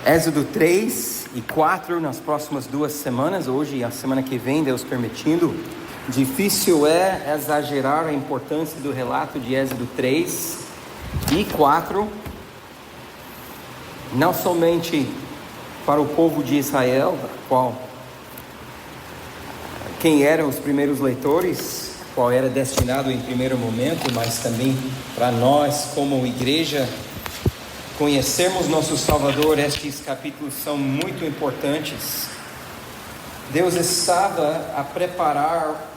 Êxodo 3 e 4 nas próximas 2 semanas, hoje e a semana que vem, Deus permitindo. Difícil é exagerar a importância do relato de Êxodo 3 e 4, não somente para o povo de Israel, quem eram os primeiros leitores, qual era destinado em primeiro momento, mas também para nós como igreja, conhecermos nosso Salvador. Estes capítulos são muito importantes. Deus estava a preparar,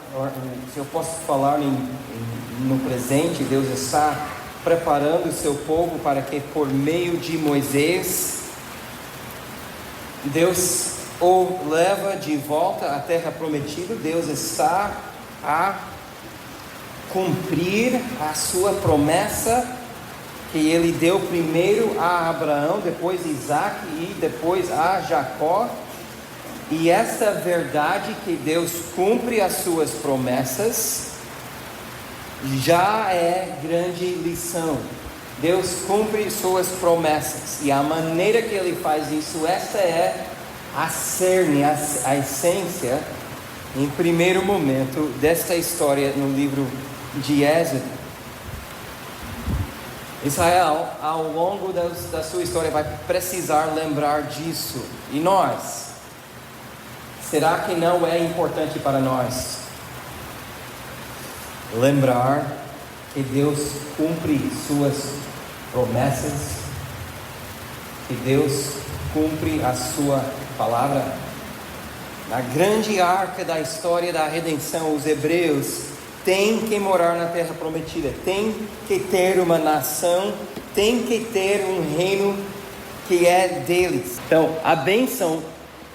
se eu posso falar no presente, Deus está preparando o seu povo para que por meio de Moisés, Deus o leva de volta à terra prometida. Deus está a cumprir a sua promessa que ele deu primeiro a Abraão, depois a Isaac e depois a Jacó. E essa verdade que Deus cumpre as suas promessas já é grande lição. Deus cumpre suas promessas, e a maneira que ele faz isso, essa é a cerne, a essência, em primeiro momento, desta história no livro de Êxodo. Israel, ao longo da sua história, vai precisar lembrar disso. E nós? Será que não é importante para nós lembrar que Deus cumpre suas promessas, que Deus cumpre a sua palavra? Na grande arca da história da redenção, os hebreus têm que morar na terra prometida, tem que ter uma nação, tem que ter um reino que é deles. Então, a bênção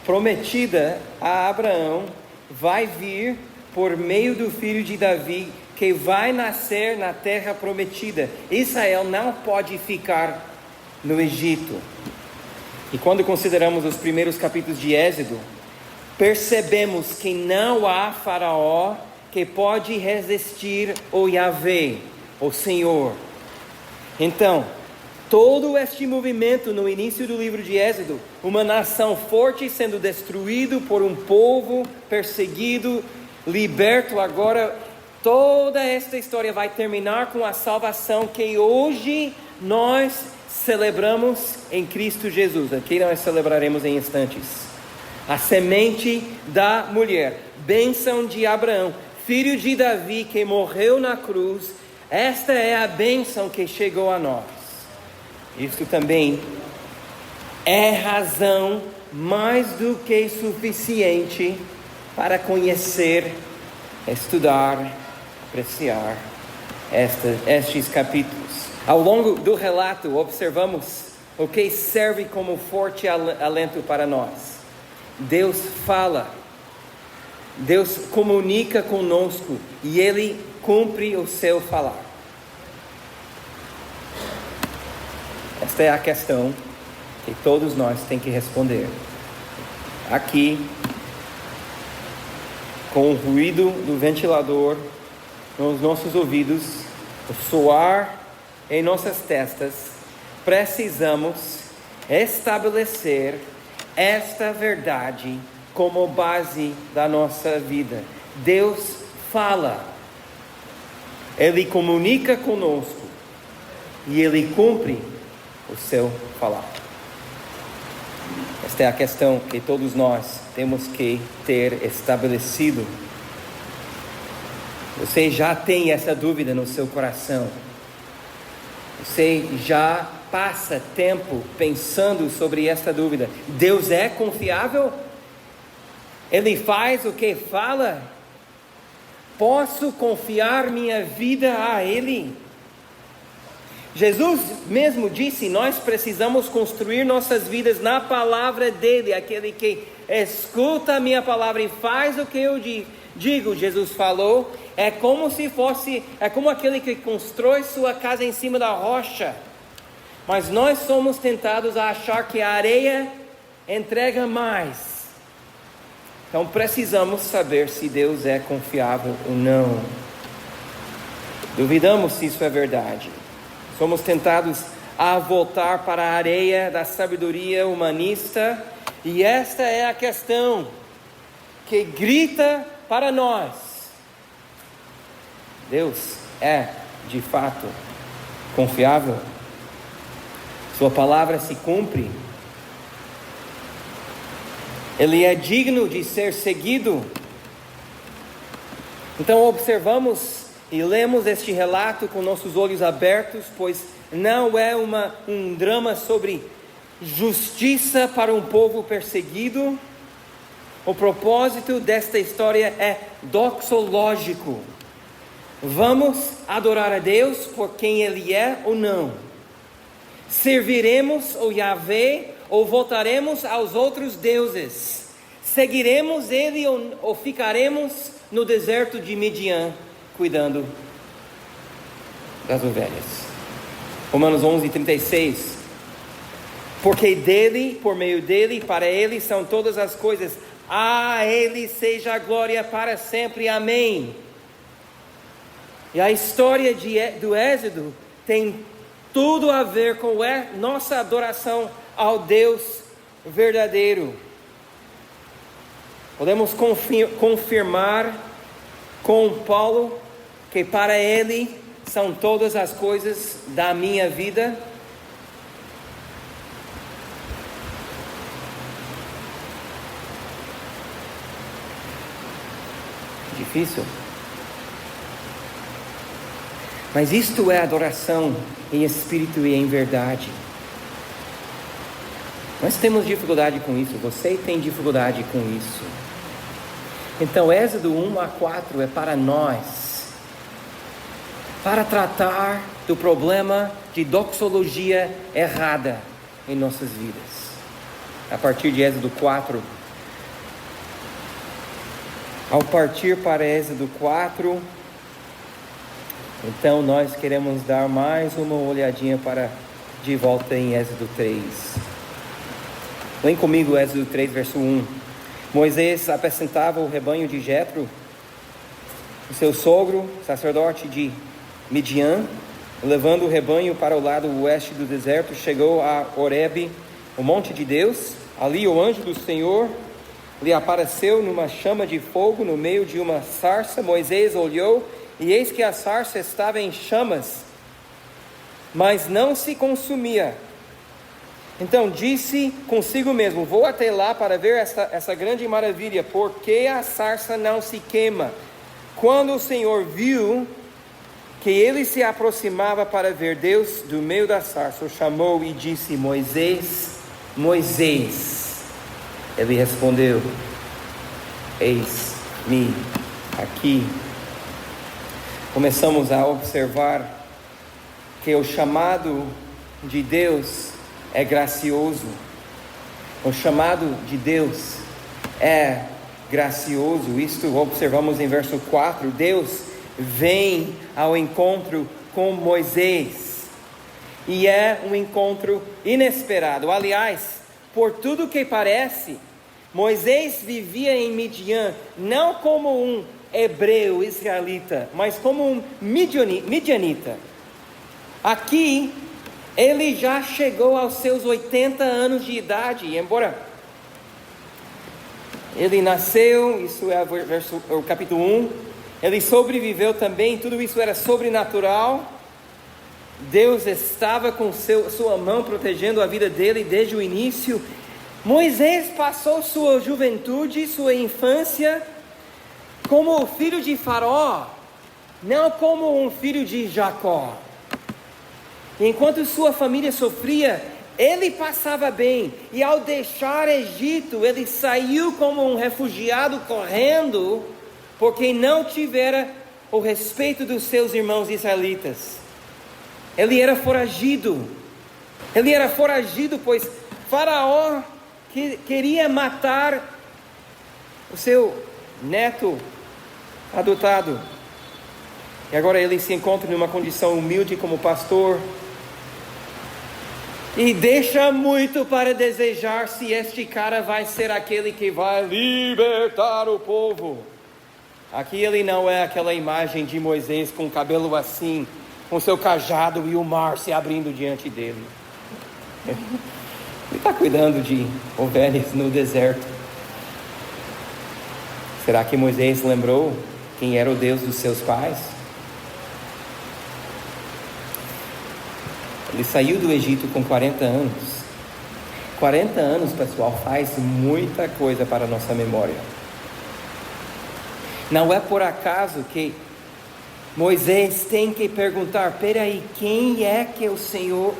prometida a Abraão vai vir por meio do filho de Davi, que vai nascer na terra prometida. Israel não pode ficar no Egito. E quando consideramos os primeiros capítulos de Êxodo, percebemos que não há faraó que pode resistir ao Yahvé, o Senhor. Então, todo este movimento no início do livro de Êxodo, uma nação forte sendo destruído por um povo perseguido, liberto agora, toda esta história vai terminar com a salvação que hoje nós celebramos em Cristo Jesus. Aqui nós celebraremos em instantes. A semente da mulher, bênção de Abraão, filho de Davi, que morreu na cruz. Esta é a bênção que chegou a nós. Isto também é razão mais do que suficiente para conhecer, estudar, apreciar estes capítulos. Ao longo do relato, observamos o que serve como forte alento para nós. Deus fala, Deus comunica conosco e Ele cumpre o seu falar. Esta é a questão que todos nós temos que responder. Aqui, com o ruído do ventilador nos nossos ouvidos, o soar em nossas testas, precisamos estabelecer esta verdade como base da nossa vida. Deus fala, Ele comunica conosco e Ele cumpre o seu falar. Esta é a questão que todos nós temos que ter estabelecido. Você já tem essa dúvida no seu coração? Você já passa tempo pensando sobre esta dúvida? Deus é confiável? Ele faz o que fala? Posso confiar minha vida a Ele? Jesus mesmo disse: nós precisamos construir nossas vidas na palavra dEle. Aquele que escuta a minha palavra e faz o que eu digo, Jesus falou, é como aquele que constrói sua casa em cima da rocha. Mas nós somos tentados a achar que a areia entrega mais. Então precisamos saber se Deus é confiável ou não. Duvidamos se isso é verdade. Somos tentados a voltar para a areia da sabedoria humanista. E esta é a questão que grita para nós: Deus é de fato confiável? Sua palavra se cumpre? Ele é digno de ser seguido? Então observamos e lemos este relato com nossos olhos abertos, pois não é um drama sobre justiça para um povo perseguido. O propósito desta história é doxológico. Vamos adorar a Deus por quem Ele é ou não? Serviremos o Yahvé ou voltaremos aos outros deuses? Seguiremos Ele ou ficaremos no deserto de Midian, cuidando das ovelhas? Romanos 11:36. Porque dele, por meio dele, para ele são todas as coisas. A ele seja a glória para sempre. Amém. E a história do Êxodo tem tudo a ver com nossa adoração ao Deus verdadeiro. Podemos confirmar com Paulo que para ele são todas as coisas da minha vida. Difícil. Mas isto é adoração em espírito e em verdade. Nós temos dificuldade com isso. Você tem dificuldade com isso. Então Êxodo 1-4 é para nós, para tratar do problema de doxologia errada em nossas vidas. A partir de Êxodo 4, ao partir para Êxodo 4, então nós queremos dar mais uma olhadinha de volta em Êxodo 3. Vem comigo, Êxodo 3, verso 1. Moisés apacentava o rebanho de Jetro, o seu sogro, sacerdote de Midian. Levando o rebanho para o lado oeste do deserto, chegou a Horebe, o monte de Deus. Ali o anjo do Senhor lhe apareceu numa chama de fogo no meio de uma sarça. Moisés olhou, e eis que a sarça estava em chamas, mas não se consumia. Então disse consigo mesmo: vou até lá para ver essa grande maravilha, porque a sarça não se queima. Quando o Senhor viu que ele se aproximava para ver Deus do meio da sarça, o chamou e disse: Moisés, Moisés. Ele respondeu: eis-me aqui. Começamos a observar que o chamado de Deus é gracioso. O chamado de Deus é gracioso. Isto observamos em verso 4. Deus vem ao encontro com Moisés, e é um encontro inesperado. Aliás, por tudo que parece, Moisés vivia em Midian não como um hebreu israelita, mas como um midianita. Aqui ele já chegou aos seus 80 anos de idade, e embora ele nasceu, isso é o capítulo 1, ele sobreviveu também, tudo isso era sobrenatural. Deus estava com sua mão protegendo a vida dele desde o início. Moisés passou sua juventude, sua infância, como o filho de Faraó, não como um filho de Jacó. Enquanto sua família sofria, ele passava bem, e ao deixar Egito, ele saiu como um refugiado correndo, porque não tivera o respeito dos seus irmãos israelitas. Ele era foragido, pois Faraó queria matar o seu neto adotado. E agora ele se encontra numa condição humilde como pastor, e deixa muito para desejar se este cara vai ser aquele que vai libertar o povo. Aqui ele não é aquela imagem de Moisés com o cabelo assim, com seu cajado e o mar se abrindo diante dele. Ele está cuidando de ovelhas no deserto. Será que Moisés lembrou quem era o Deus dos seus pais? Ele saiu do Egito com 40 anos. 40 anos, pessoal, faz muita coisa para a nossa memória. Não é por acaso que Moisés tem que perguntar: peraí, quem é o Senhor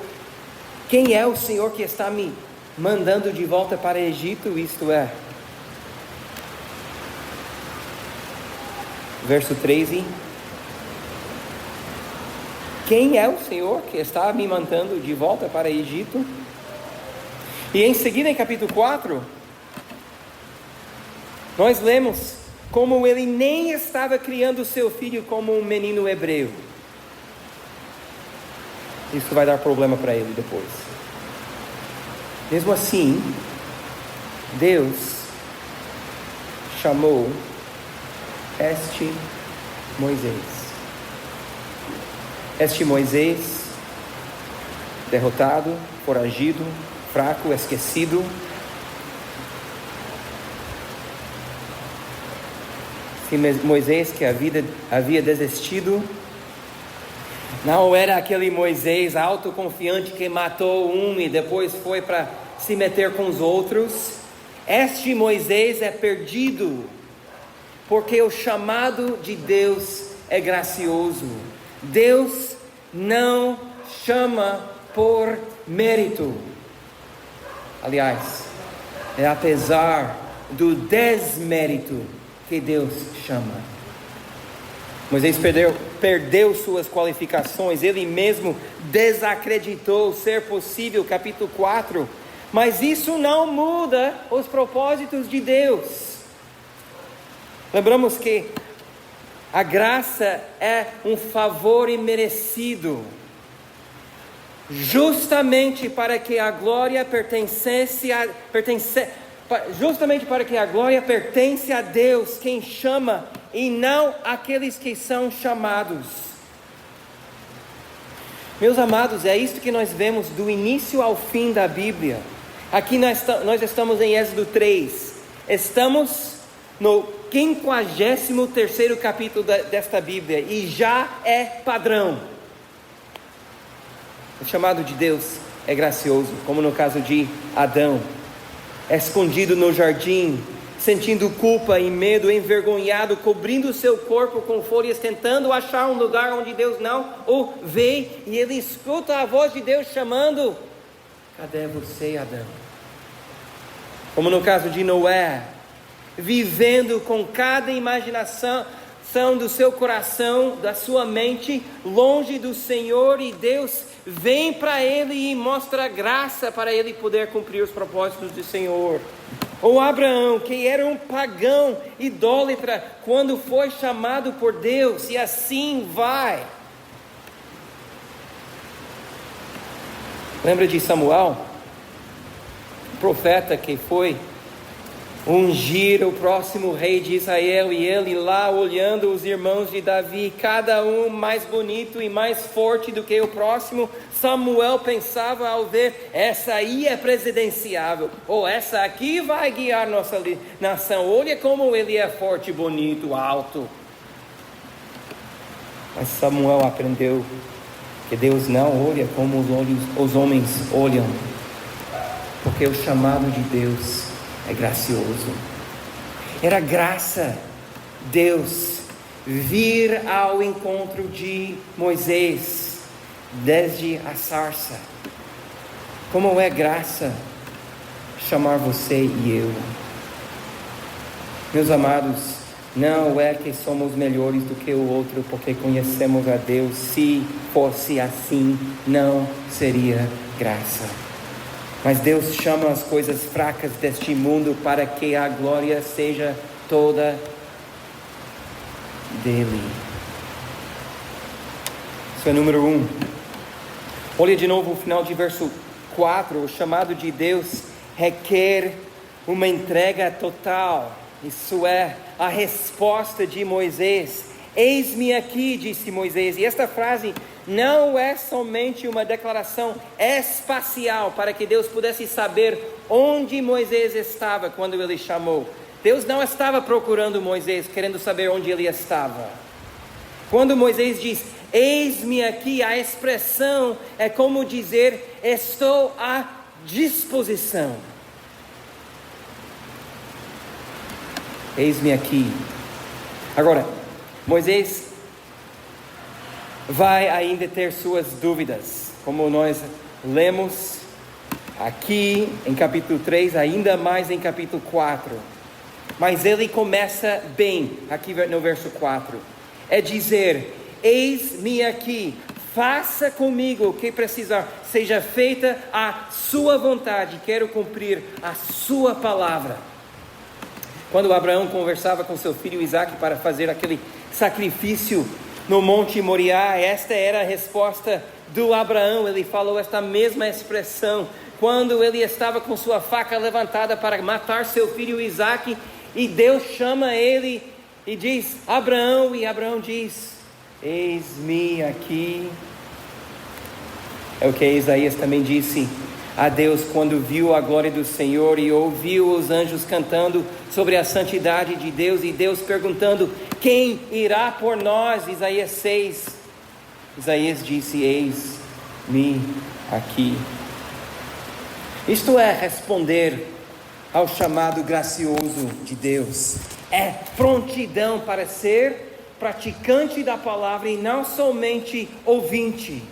que está me mandando de volta para o Egito? Isto é, verso 13: quem é o Senhor que está me mandando de volta para o Egito? E em seguida, em capítulo 4, nós lemos como ele nem estava criando seu filho como um menino hebreu. Isso vai dar problema para ele depois. Mesmo assim, Deus chamou este Moisés. Este Moisés, derrotado, foragido, fraco, esquecido, Moisés que havia desistido, não era aquele Moisés autoconfiante que matou um e depois foi para se meter com os outros. Este Moisés é perdido, porque o chamado de Deus é gracioso. Deus não chama por mérito. Aliás, é apesar do desmérito que Deus chama. Moisés perdeu suas qualificações, ele mesmo desacreditou ser possível, capítulo 4, mas isso não muda os propósitos de Deus. Lembramos que a graça é um favor imerecido, justamente para que a glória pertence a Deus, quem chama, e não aqueles que são chamados. Meus amados, é isto que nós vemos do início ao fim da Bíblia. Aqui nós estamos em Êxodo 3. Estamos no 53º capítulo desta Bíblia, e já é padrão. O chamado de Deus é gracioso, como no caso de Adão, escondido no jardim, sentindo culpa e medo, envergonhado, cobrindo seu corpo com folhas, tentando achar um lugar onde Deus não o vê, e ele escuta a voz de Deus chamando: cadê você, Adão? Como no caso de Noé, vivendo com cada imaginação do seu coração, da sua mente, longe do Senhor, e Deus vem para ele e mostra graça para ele poder cumprir os propósitos do Senhor. Ou Abraão, que era um pagão idólatra, quando foi chamado por Deus, e assim vai. Lembra de Samuel, o profeta que foi ungir o próximo rei de Israel, e ele lá olhando os irmãos de Davi, cada um mais bonito e mais forte do que o próximo, Samuel pensava ao ver: essa aí é presidenciável, ou essa aqui vai guiar nossa nação, olha como ele é forte, bonito, alto. Mas Samuel aprendeu que Deus não olha como os homens olham, porque o chamado de Deus é gracioso. Era graça Deus vir ao encontro de Moisés desde a sarça. Como é graça chamar você e eu. Meus amados, não é que somos melhores do que o outro porque conhecemos a Deus. Se fosse assim, não seria graça. Mas Deus chama as coisas fracas deste mundo para que a glória seja toda dele. Isso é número 1. Olha de novo o final de verso 4. O chamado de Deus requer uma entrega total. Isso é a resposta de Moisés. Eis-me aqui, disse Moisés. E esta frase não é somente uma declaração espacial para que Deus pudesse saber onde Moisés estava quando ele chamou. Deus não estava procurando Moisés, querendo saber onde ele estava. Quando Moisés diz, eis-me aqui, a expressão é como dizer, estou à disposição. Eis-me aqui. Agora, Moisés vai ainda ter suas dúvidas, como nós lemos aqui em capítulo 3, ainda mais em capítulo 4. Mas ele começa bem, aqui no verso 4. É dizer, eis-me aqui, faça comigo o que precisar, seja feita a sua vontade, quero cumprir a sua palavra. Quando Abraão conversava com seu filho Isaque para fazer aquele sacrifício no Monte Moriá, esta era a resposta do Abraão. Ele falou esta mesma expressão quando ele estava com sua faca levantada para matar seu filho Isaque, e Deus chama ele e diz, Abraão, e Abraão diz, eis-me aqui. É o que Isaías também disse a Deus quando viu a glória do Senhor e ouviu os anjos cantando sobre a santidade de Deus, e Deus perguntando, quem irá por nós? Isaías 6, Isaías disse, eis-me aqui. Isto é responder ao chamado gracioso de Deus, é prontidão para ser praticante da palavra e não somente ouvinte.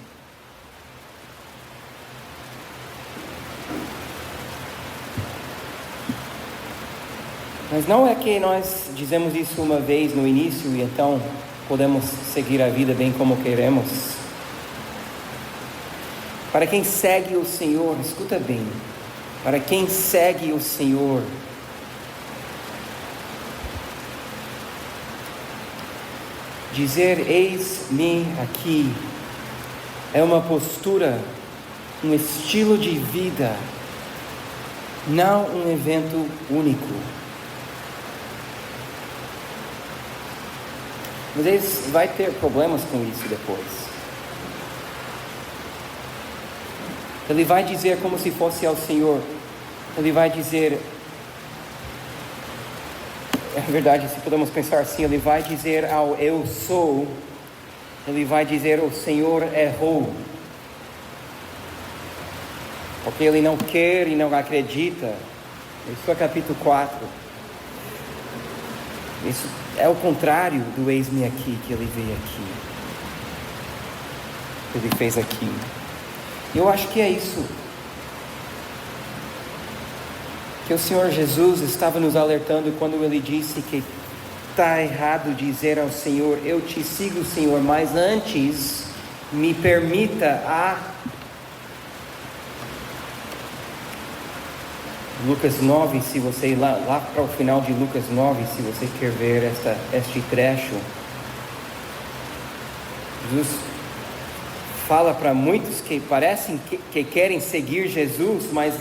Mas não é que nós dizemos isso uma vez no início e então podemos seguir a vida bem como queremos. Para quem segue o Senhor, escuta bem, para quem segue o Senhor, dizer eis-me aqui é uma postura, um estilo de vida, não um evento único. Moisés vai ter problemas com isso depois. Ele vai dizer como se fosse ao Senhor. Ele vai dizer, é verdade, se podemos pensar assim, ele vai dizer ao eu sou, ele vai dizer o Senhor errou. Porque ele não quer e não acredita. Isso é capítulo 4. Isso é o contrário do eis-me aqui que ele veio aqui. Que ele fez aqui. Eu acho que é isso que o Senhor Jesus estava nos alertando quando ele disse que está errado dizer ao Senhor, eu te sigo, Senhor, mas antes me permita Lucas 9, se você ir lá para o final de Lucas 9, se você quer ver este trecho, Jesus fala para muitos que parecem que querem seguir Jesus, mas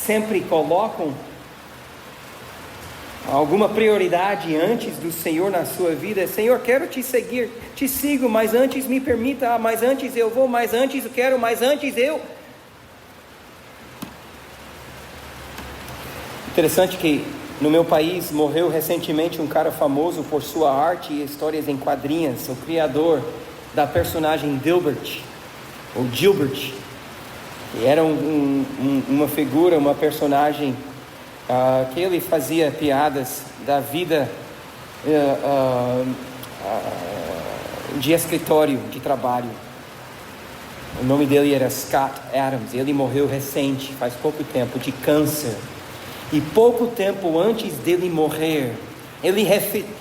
sempre colocam alguma prioridade antes do Senhor na sua vida. Senhor, quero te seguir, te sigo, mas antes me permita, mas antes eu vou, mas antes eu quero, mas antes eu... Interessante que no meu país morreu recentemente um cara famoso por sua arte e histórias em quadrinhos, o criador da personagem Dilbert, ou Gilbert, que era uma figura, uma personagem que ele fazia piadas da vida de escritório, de trabalho. O nome dele era Scott Adams, ele morreu recente, faz pouco tempo, de câncer. E pouco tempo antes dele morrer, ele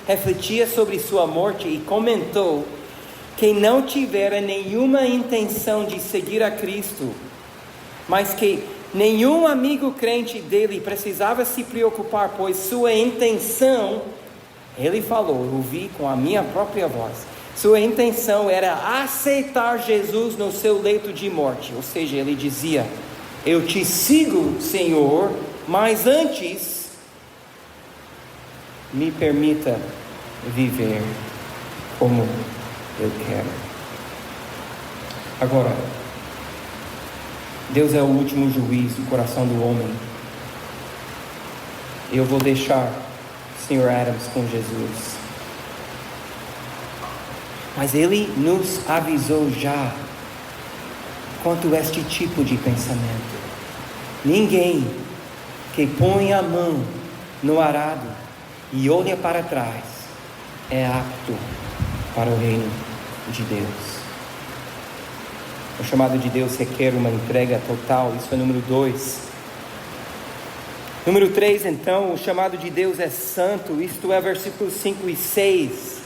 refletia sobre sua morte e comentou que não tivera nenhuma intenção de seguir a Cristo, mas que nenhum amigo crente dele precisava se preocupar, pois sua intenção, ele falou, eu ouvi com a minha própria voz, sua intenção era aceitar Jesus no seu leito de morte. Ou seja, ele dizia, eu te sigo, Senhor, mas antes me permita viver como eu quero. Agora, Deus é o último juiz do coração do homem. Eu vou deixar o Sr. Adams com Jesus. Mas ele nos avisou já quanto a este tipo de pensamento. Ninguém que põe a mão no arado e olha para trás é apto para o reino de Deus. O chamado de Deus requer uma entrega total. Isso é número 2. Número 3, então, o chamado de Deus é santo. Isto é versículos 5 e 6.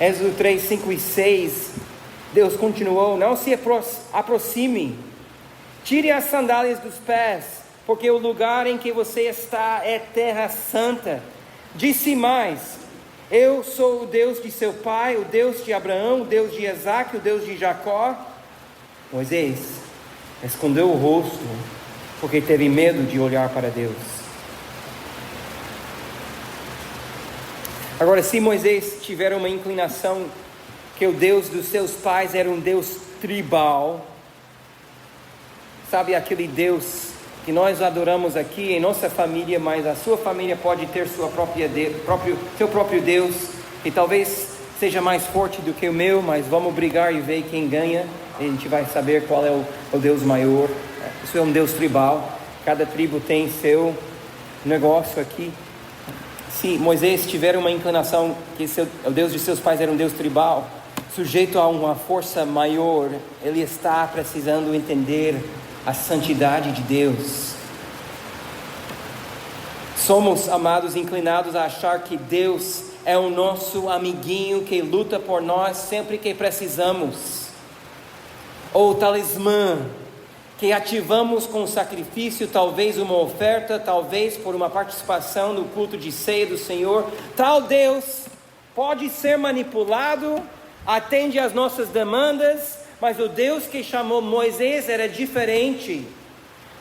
Êxodo 3, 5 e 6. Deus continuou: não se aproxime, tire as sandálias dos pés, porque o lugar em que você está é terra santa. Disse mais: eu sou o Deus de seu pai, o Deus de Abraão, o Deus de Isaque, o Deus de Jacó. Moisés escondeu o rosto porque teve medo de olhar para Deus. Agora, se Moisés tiver uma inclinação que o Deus dos seus pais era um Deus tribal, sabe, aquele Deus que nós adoramos aqui em nossa família, mas a sua família pode ter seu próprio Deus, que talvez seja mais forte do que o meu, mas vamos brigar e ver quem ganha. A gente vai saber qual é o Deus maior. Isso é um Deus tribal. Cada tribo tem seu negócio aqui. Se Moisés tiver uma inclinação que o Deus de seus pais era um Deus tribal, sujeito a uma força maior, ele está precisando entender a santidade de Deus. Somos, amados, inclinados a achar que Deus é o nosso amiguinho que luta por nós sempre que precisamos, ou talismã que ativamos com sacrifício, talvez uma oferta, talvez por uma participação no culto de ceia do Senhor. Tal Deus pode ser manipulado, atende às nossas demandas, mas o Deus que chamou Moisés era diferente,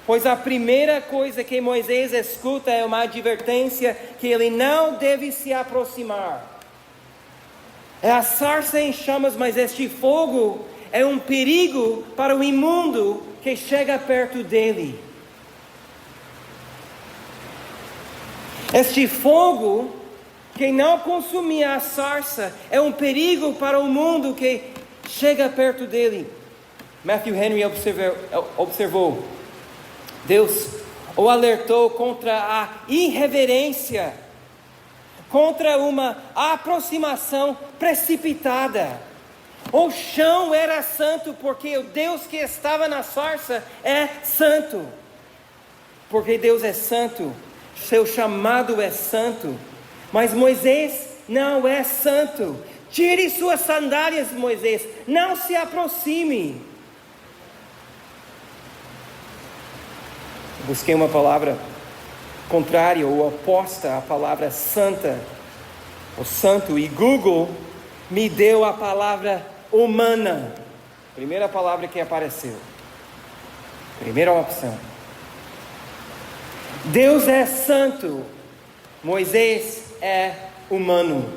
pois a primeira coisa que Moisés escuta é uma advertência que ele não deve se aproximar. É a sarça em chamas, mas este fogo é um perigo para o imundo que chega perto dele. Este fogo que não consumia a sarça é um perigo para o mundo que chega perto dele. Matthew Henry observou: Deus o alertou contra a irreverência, contra uma aproximação precipitada. O chão era santo porque o Deus que estava na sarça é santo. Porque Deus é santo, seu chamado é santo. Mas Moisés não é santo. Tire suas sandálias, Moisés, não se aproxime. Busquei uma palavra contrária ou oposta à palavra santa, ou santo, e Google me deu a palavra humana. Primeira palavra que apareceu. Primeira opção. Deus é santo, Moisés é humano.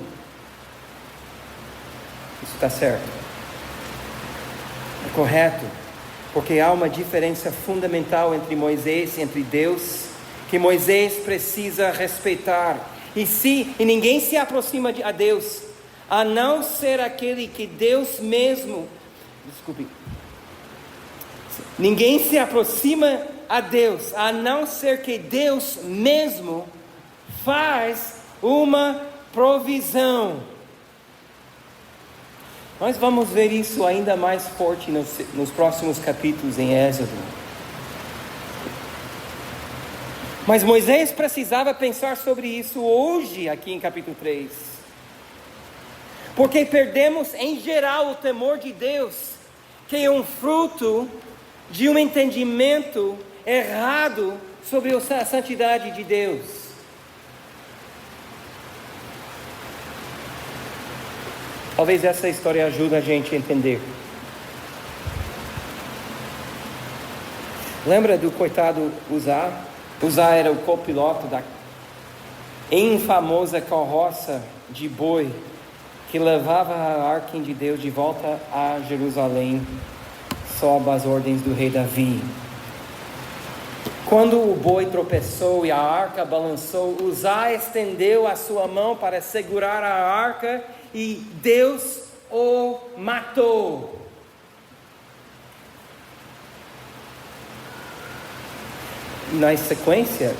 Isso está certo. É correto. Porque há uma diferença fundamental entre Moisés e entre Deus, que Moisés precisa respeitar. E ninguém se aproxima a Deus, a não ser aquele que Deus mesmo... Ninguém se aproxima a Deus, a não ser que Deus mesmo faz uma provisão. Nós vamos ver isso ainda mais forte nos próximos capítulos em Êxodo. Mas Moisés precisava pensar sobre isso hoje, aqui em capítulo 3. Porque perdemos em geral o temor de Deus, que é um fruto de um entendimento errado sobre a santidade de Deus. Talvez essa história ajude a gente a entender. Lembra do coitado Uzá? Uzá era o copiloto da infamosa carroça de boi que levava a arca de Deus de volta a Jerusalém. sob as ordens do rei Davi. Quando o boi tropeçou e a arca balançou, Uzá estendeu a sua mão para segurar a arca e Deus o matou. Na sequência,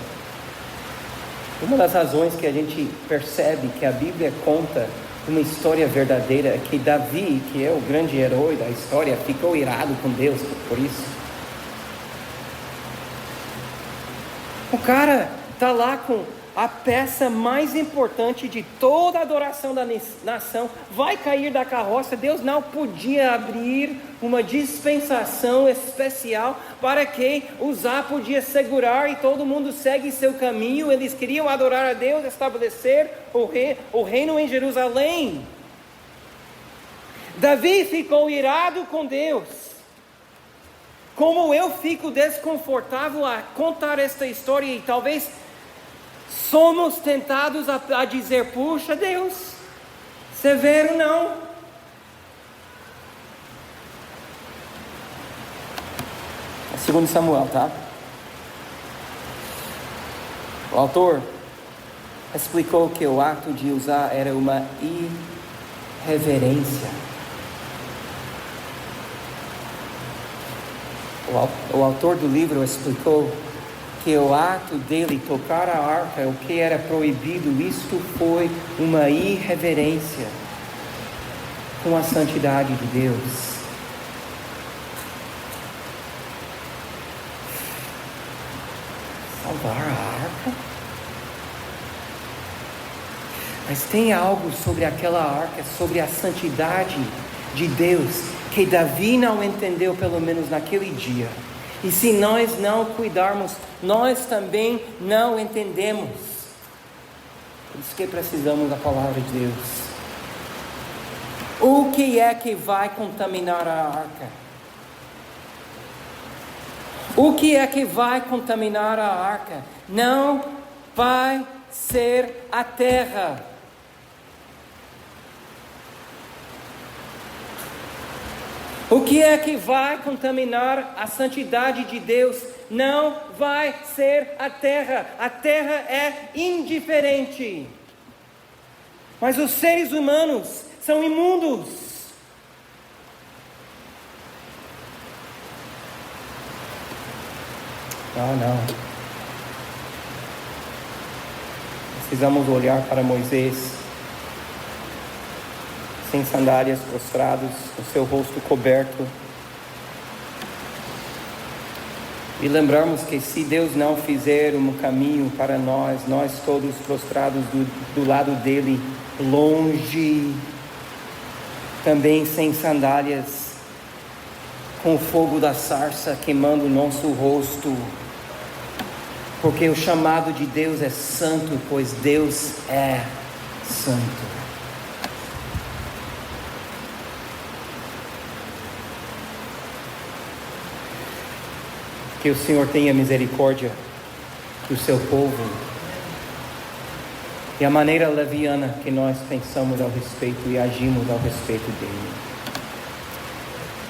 uma das razões que a gente percebe que a Bíblia conta uma história verdadeira é que Davi, que é o grande herói da história, ficou irado com Deus por isso. O cara está lá com a peça mais importante de toda a adoração da nação, vai cair da carroça. Deus não podia abrir uma dispensação especial para que Uzá podia segurar e todo mundo segue seu caminho. Eles queriam adorar a Deus, estabelecer o reino em Jerusalém. Davi ficou irado com Deus. Como eu fico desconfortável a contar esta história e talvez somos tentados a dizer: puxa Deus, severo não. É 2 Samuel, tá? O autor explicou que o ato de Uzá era uma irreverência. O autor do livro explicou que o ato dele tocar a arca, o que era proibido, isto foi uma irreverência com a santidade de Deus. Salvar a arca? Mas tem algo sobre aquela arca, sobre a santidade de Deus, que Davi não entendeu, pelo menos naquele dia. E se nós não cuidarmos, nós também não entendemos. Por isso que precisamos da palavra de Deus. O que é que vai contaminar a arca? O que é que vai contaminar a arca? Não vai ser a terra. O que é que vai contaminar a santidade de Deus? Não vai ser a terra. A terra é indiferente. Mas os seres humanos são imundos. Não. Precisamos olhar para Moisés, sem sandálias, prostrados, com seu rosto coberto, e lembrarmos que se Deus não fizer um caminho para nós todos prostrados do lado dele, longe, também sem sandálias, com o fogo da sarça queimando o nosso rosto, porque o chamado de Deus é santo, pois Deus é santo. Que o Senhor tenha misericórdia do seu povo e a maneira leviana que nós pensamos ao respeito e agimos ao respeito dele.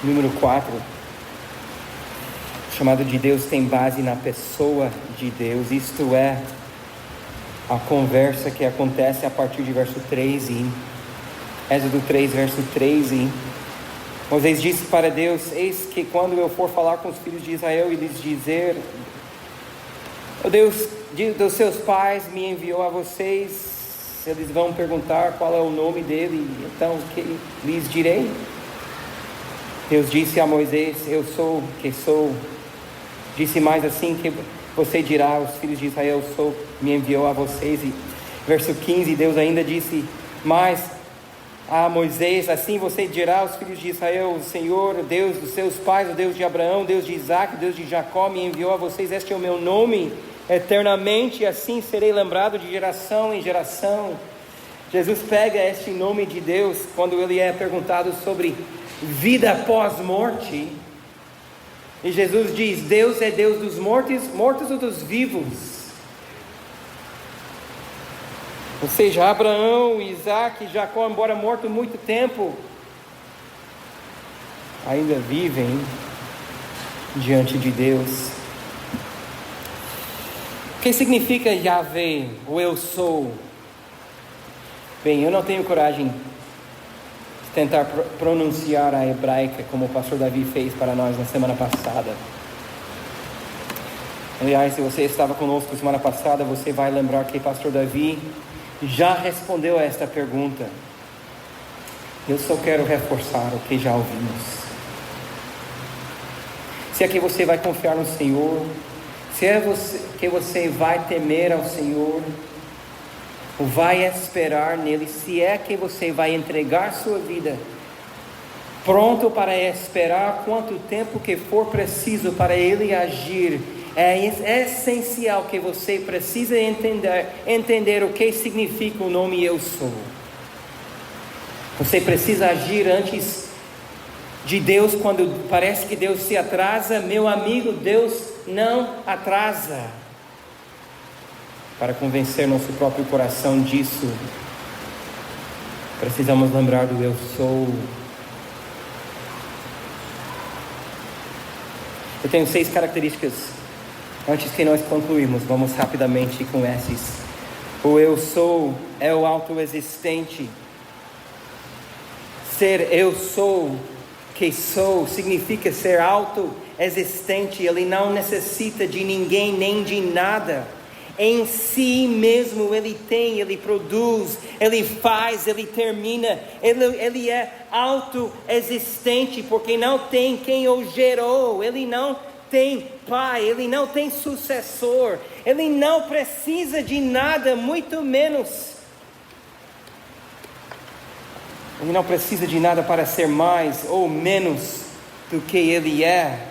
Número 4. O chamado de Deus tem base na pessoa de Deus. Isto é, a conversa que acontece a partir de verso 13. Êxodo 3, verso 13. Moisés disse para Deus: eis que quando eu for falar com os filhos de Israel e lhes dizer: o Deus dos seus pais me enviou a vocês, eles vão perguntar qual é o nome dele, então o que lhes direi? Deus disse a Moisés: eu sou que sou. Disse mais assim: que você dirá aos filhos de Israel: me enviou a vocês. E verso 15, Deus ainda disse mais a Moisés: assim você dirá aos filhos de Israel: o Senhor, o Deus dos seus pais, o Deus de Abraão, o Deus de Isaac, o Deus de Jacó me enviou a vocês. Este é o meu nome eternamente, assim serei lembrado de geração em geração. Jesus pega este nome de Deus quando ele é perguntado sobre vida pós-morte, e Jesus diz: Deus é Deus dos mortos ou dos vivos? Ou seja, Abraão, Isaac e Jacó, embora mortos muito tempo, ainda vivem. diante de Deus. O que significa Yahvé, o eu sou? Bem, eu não tenho coragem de tentar pronunciar a hebraica como o pastor Davi fez para nós na semana passada. Aliás, se você estava conosco semana passada, você vai lembrar que o pastor Davi já respondeu a esta pergunta. Eu só quero reforçar o que já ouvimos. Se é que você vai confiar no Senhor, se é que você vai temer ao Senhor, ou vai esperar nele, se é que você vai entregar sua vida, pronto para esperar quanto tempo que for preciso para ele agir, é essencial que você precisa entender o que significa o nome Eu Sou. Você precisa agir antes de Deus quando parece que Deus se atrasa. Meu amigo, Deus não atrasa. Para convencer nosso próprio coração disso, precisamos lembrar do Eu Sou. Eu tenho 6 características. Antes que nós concluirmos, vamos rapidamente com esses. O Eu Sou é o autoexistente. Ser Eu Sou, que sou, significa ser autoexistente. Ele não necessita de ninguém nem de nada. Em si mesmo ele tem, ele produz, ele faz, ele termina. Ele é autoexistente porque não tem quem o gerou. Ele não tem pai, ele não tem sucessor. Ele não precisa de nada, muito menos. Ele não precisa de nada para ser mais ou menos do que ele é.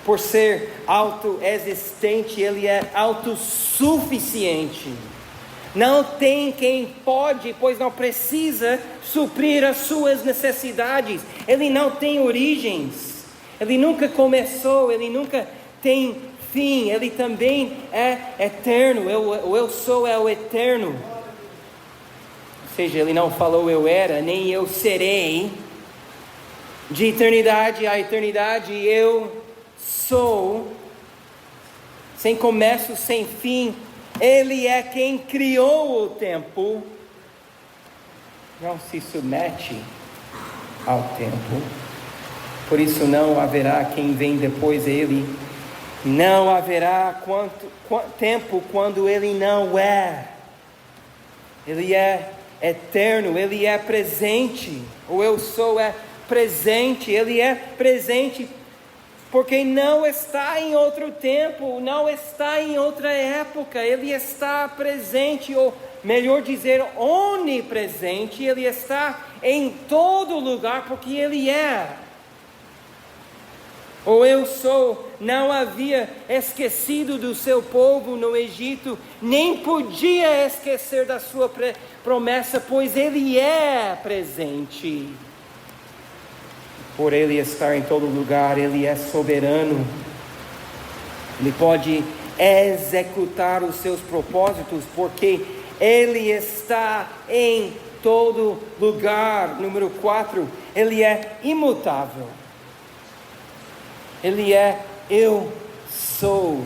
Por ser autoexistente, ele é autossuficiente. Não tem quem pode, pois não precisa suprir as suas necessidades. Ele não tem origens. Ele nunca começou, ele nunca tem fim. Ele também é eterno. O Eu Sou é o eterno. Ou seja, ele não falou eu era, nem eu serei. De eternidade a eternidade, eu sou, sem começo, sem fim. Ele é quem criou o tempo, não se submete ao tempo, por isso não haverá quem vem depois dele. Não haverá tempo quando ele não é. Ele é eterno, ele é presente. O Eu Sou é presente, ele é presente porque não está em outro tempo, não está em outra época. Ele está presente, ou melhor dizer, onipresente. Ele está em todo lugar porque ele é. O Eu Sou não havia esquecido do seu povo no Egito, nem podia esquecer da sua promessa, pois ele é presente. Por ele estar em todo lugar, ele é soberano. Ele pode executar os seus propósitos, porque ele está em todo lugar. Número 4, ele é imutável. Ele é Eu Sou.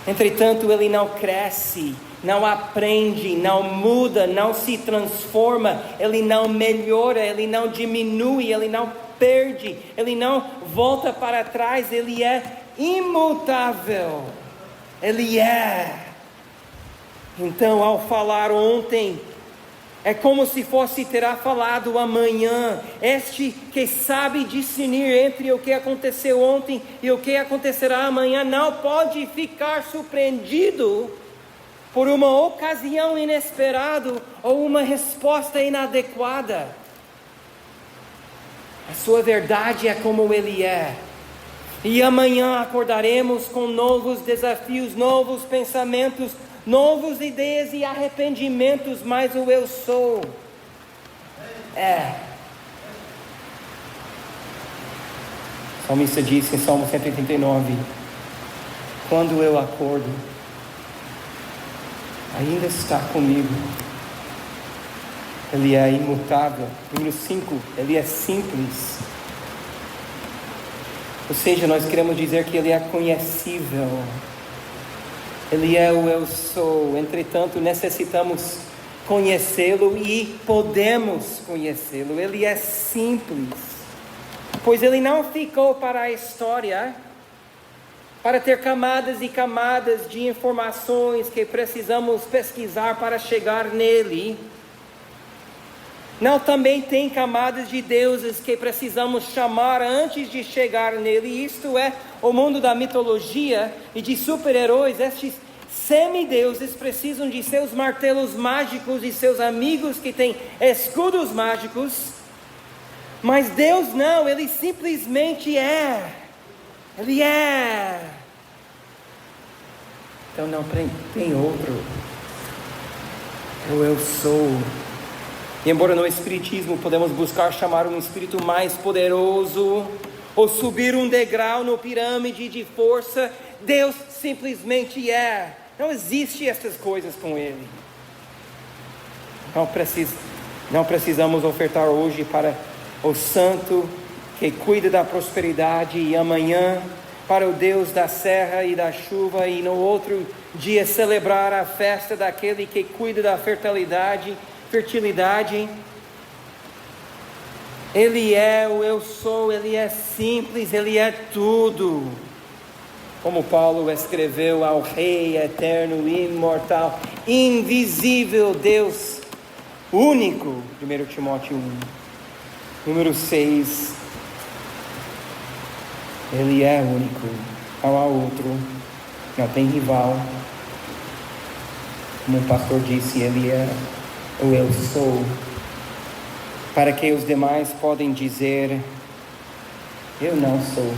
Entretanto, ele não cresce, não aprende, não muda, não se transforma, ele não melhora, ele não diminui, ele não perde, ele não volta para trás. Ele é imutável. Ele é. Então, ao falar ontem, é como se terá falado amanhã. Este que sabe discernir entre o que aconteceu ontem e o que acontecerá amanhã, não pode ficar surpreendido por uma ocasião inesperada ou uma resposta inadequada. A sua verdade é como ele é. E amanhã acordaremos com novos desafios, novos pensamentos, novas ideias e arrependimentos, mas o Eu Sou é. O salmista disse em Salmo 139: quando eu acordo, ainda está comigo. Ele é imutável. Número 5, ele é simples. Ou seja, nós queremos dizer que Ele é conhecível. Ele é o eu sou. Entretanto, necessitamos conhecê-lo e podemos conhecê-lo. Ele é simples, pois Ele não ficou para a história, para ter camadas e camadas de informações que precisamos pesquisar para chegar nele. Não, também tem camadas de deuses que precisamos chamar antes de chegar nele. Isto é, o mundo da mitologia e de super-heróis. Estes semideuses precisam de seus martelos mágicos e seus amigos que têm escudos mágicos. Mas Deus não, Ele simplesmente é. Ele é. Então não tem outro. Eu sou. E embora no Espiritismo podemos buscar chamar um Espírito mais poderoso, ou subir um degrau no pirâmide de força, Deus simplesmente é. Não existe essas coisas com Ele. Não precisamos ofertar hoje para o santo que cuida da prosperidade, e amanhã para o Deus da serra e da chuva, e no outro dia celebrar a festa daquele que cuida da fertilidade. Ele é o eu sou, Ele é simples, Ele é tudo. Como Paulo escreveu ao Rei eterno, imortal, invisível Deus único, 1 Timóteo 1, número 6. Ele é único, não há outro, não tem rival. Como o pastor disse, Ele é o eu sou, para que os demais podem dizer, eu não sou.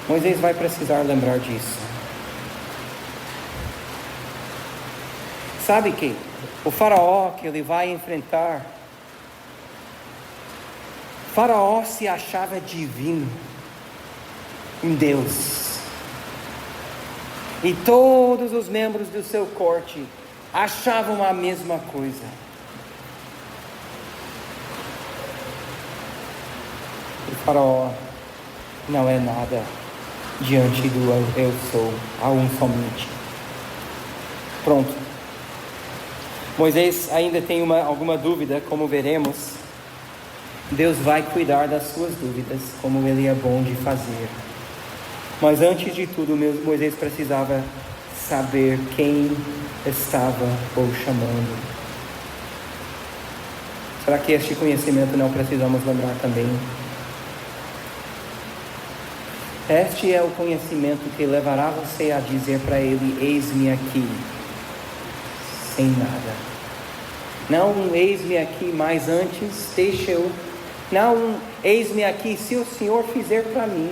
Moisés vai precisar lembrar disso. Sabe que o faraó que ele vai enfrentar, faraó se achava divino, um Deus. E todos os membros do seu corte achavam a mesma coisa. O faraó não é nada diante do eu sou, há um somente. Pronto. Moisés ainda tem alguma dúvida, como veremos. Deus vai cuidar das suas dúvidas, como Ele é bom de fazer. Mas antes de tudo, Moisés precisava saber quem estava o chamando. Será que este conhecimento não precisamos lembrar também? Este é o conhecimento que levará você a dizer para Ele, eis-me aqui, sem nada. Não um eis-me aqui, mas antes, deixa eu. Não um eis-me aqui, se o Senhor fizer para mim.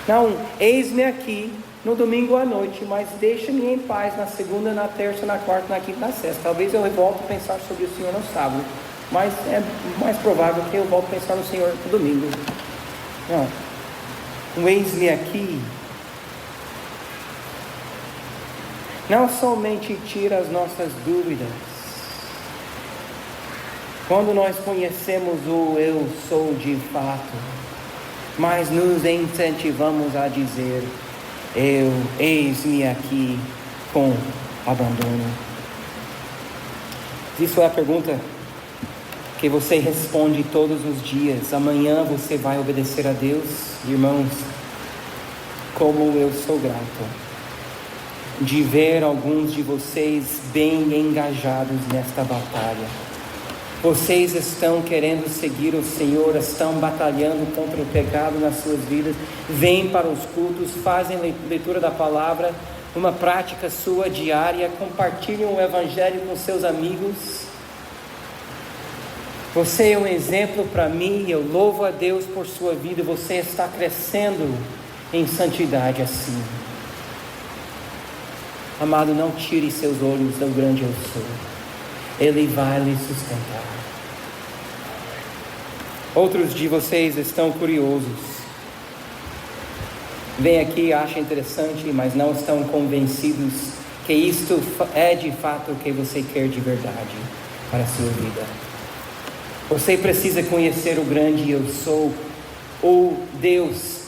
Não, eis-me aqui no domingo à noite, mas deixa-me em paz na segunda, na terça, na quarta, na quinta, na sexta. Talvez eu volte a pensar sobre o Senhor no sábado, mas é mais provável que eu volte a pensar no Senhor no domingo. Não, um eis-me aqui não somente tira as nossas dúvidas. Quando nós conhecemos o eu sou de fato, mas nos incentivamos a dizer, eis-me aqui com abandono. Isso é a pergunta que você responde todos os dias. Amanhã você vai obedecer a Deus? Irmãos, como eu sou grato de ver alguns de vocês bem engajados nesta batalha. Vocês estão querendo seguir o Senhor, estão batalhando contra o pecado nas suas vidas, vêm para os cultos, fazem leitura da palavra, uma prática sua diária, compartilham o Evangelho com seus amigos. Você é um exemplo para mim, eu louvo a Deus por sua vida, você está crescendo em santidade assim. Amado, não tire seus olhos do grande eu sou. Ele vai lhe sustentar. Outros de vocês estão curiosos. Vêm aqui, acham interessante, mas não estão convencidos que isto é de fato o que você quer de verdade para a sua vida. Você precisa conhecer o grande eu sou, o Deus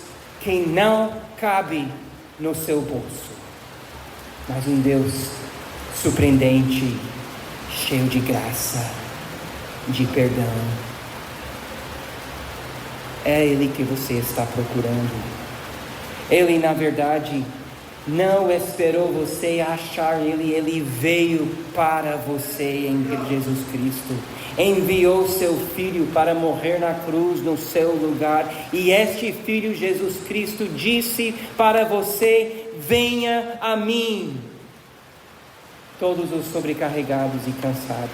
que não cabe no seu bolso, mas um Deus surpreendente, cheio de graça, de perdão. É Ele que você está procurando. Ele, na verdade, não esperou você achar Ele veio para você em Jesus Cristo. Enviou seu Filho para morrer na cruz no seu lugar. E este Filho, Jesus Cristo, disse para você: venha a mim, todos os sobrecarregados e cansados,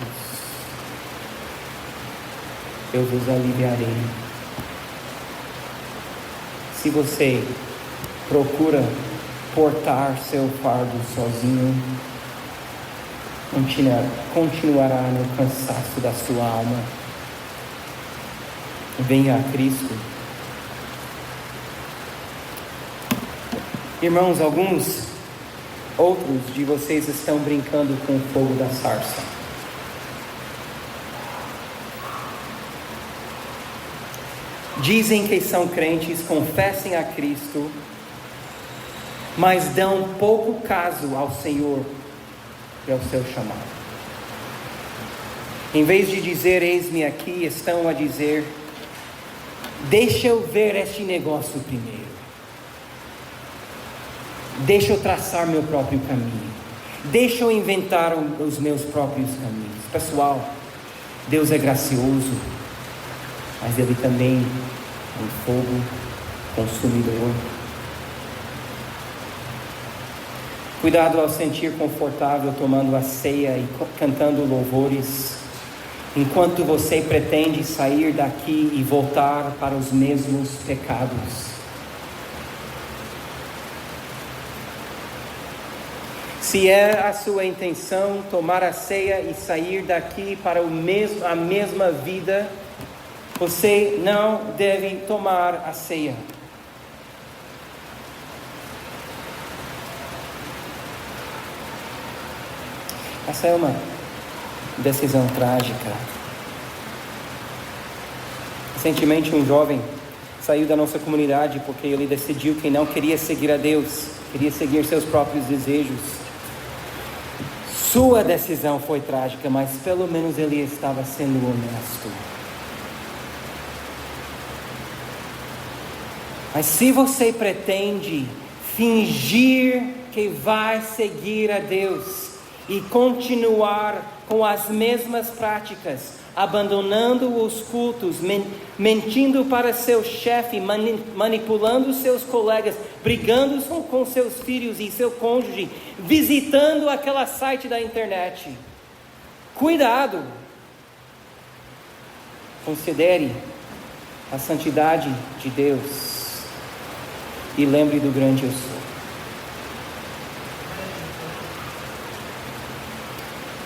eu vos aliviarei. Se você procura portar seu fardo sozinho, continuará no cansaço da sua alma. Venha a Cristo. Irmãos, alguns outros de vocês estão brincando com o fogo da sarça. Dizem que são crentes, confessem a Cristo, mas dão pouco caso ao Senhor e ao seu chamado. Em vez de dizer eis-me aqui, estão a dizer: deixa eu ver este negócio primeiro. Deixa eu traçar meu próprio caminho. Deixa eu inventar os meus próprios caminhos. Pessoal, Deus é gracioso, mas Ele também é um fogo consumidor. Cuidado ao sentir confortável tomando a ceia e cantando louvores, enquanto você pretende sair daqui e voltar para os mesmos pecados. Se é a sua intenção tomar a ceia e sair daqui para a mesma vida, você não deve tomar a ceia. Essa é uma decisão trágica. Recentemente um jovem saiu da nossa comunidade porque ele decidiu que não queria seguir a Deus, queria seguir seus próprios desejos. Sua decisão foi trágica, mas pelo menos ele estava sendo honesto. Mas se você pretende fingir que vai seguir a Deus e continuar com as mesmas práticas, abandonando os cultos, mentindo para seu chefe, manipulando seus colegas, brigando com seus filhos e seu cônjuge, visitando aquela site da internet, cuidado. Considere a santidade de Deus e lembre do grande eu sou.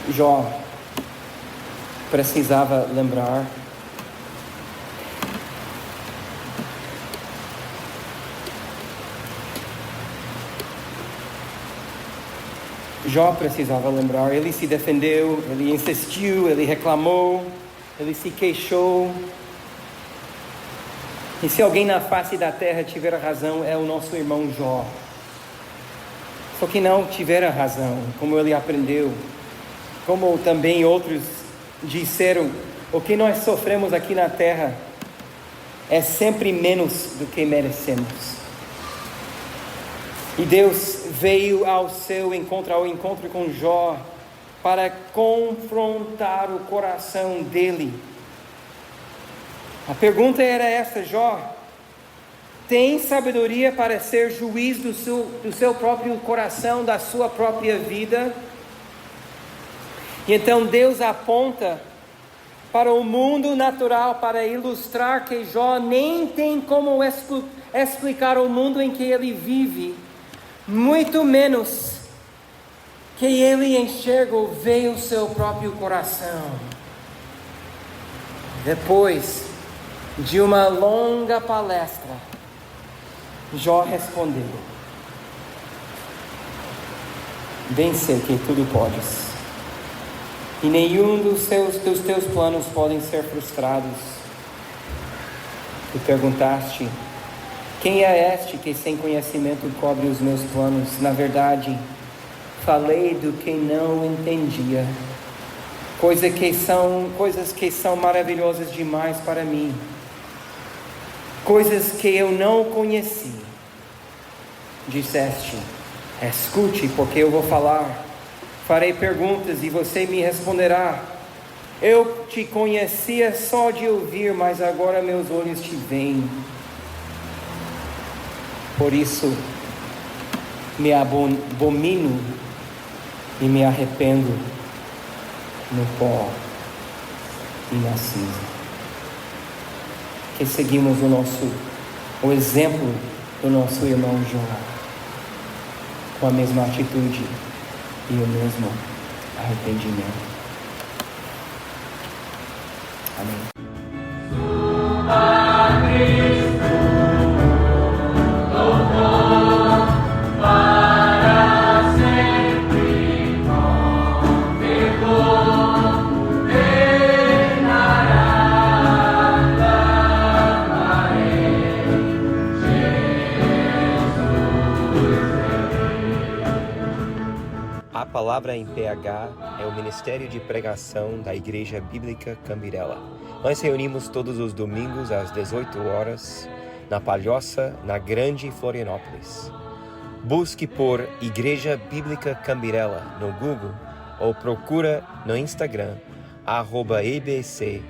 Jó precisava lembrar ele se defendeu, ele insistiu, ele reclamou, ele se queixou. E se alguém na face da terra tiver razão, é o nosso irmão Jó. Só que não tiver razão, como ele aprendeu, como também outros disseram, o que nós sofremos aqui na terra é sempre menos do que merecemos. E Deus veio ao encontro com Jó, para confrontar o coração dele. A pergunta era essa: Jó, tem sabedoria para ser juiz do seu próprio coração, da sua própria vida? E então Deus aponta para o mundo natural para ilustrar que Jó nem tem como explicar o mundo em que ele vive, muito menos que ele enxerga ou vê o seu próprio coração. Depois de uma longa palestra, Jó respondeu: bem sei que tudo podes, e nenhum dos teus planos podem ser frustrados. Tu perguntaste: quem é este que sem conhecimento cobre os meus planos? Na verdade, falei do que não entendia, coisas que são maravilhosas demais para mim, coisas que eu não conheci. Disseste: escute, porque eu vou falar. Farei perguntas e você me responderá. Eu te conhecia só de ouvir, mas agora meus olhos te veem. Por isso, me abomino e me arrependo no pó e na cinza. Que seguimos o exemplo do nosso irmão João, com a mesma atitude e o mesmo arrependimento. Amém. A Palavra em PH é o Ministério de Pregação da Igreja Bíblica Cambirela. Nós reunimos todos os domingos às 18 horas na Palhoça, na Grande Florianópolis. Busque por Igreja Bíblica Cambirela no Google ou procura no Instagram @ibc.palhoca.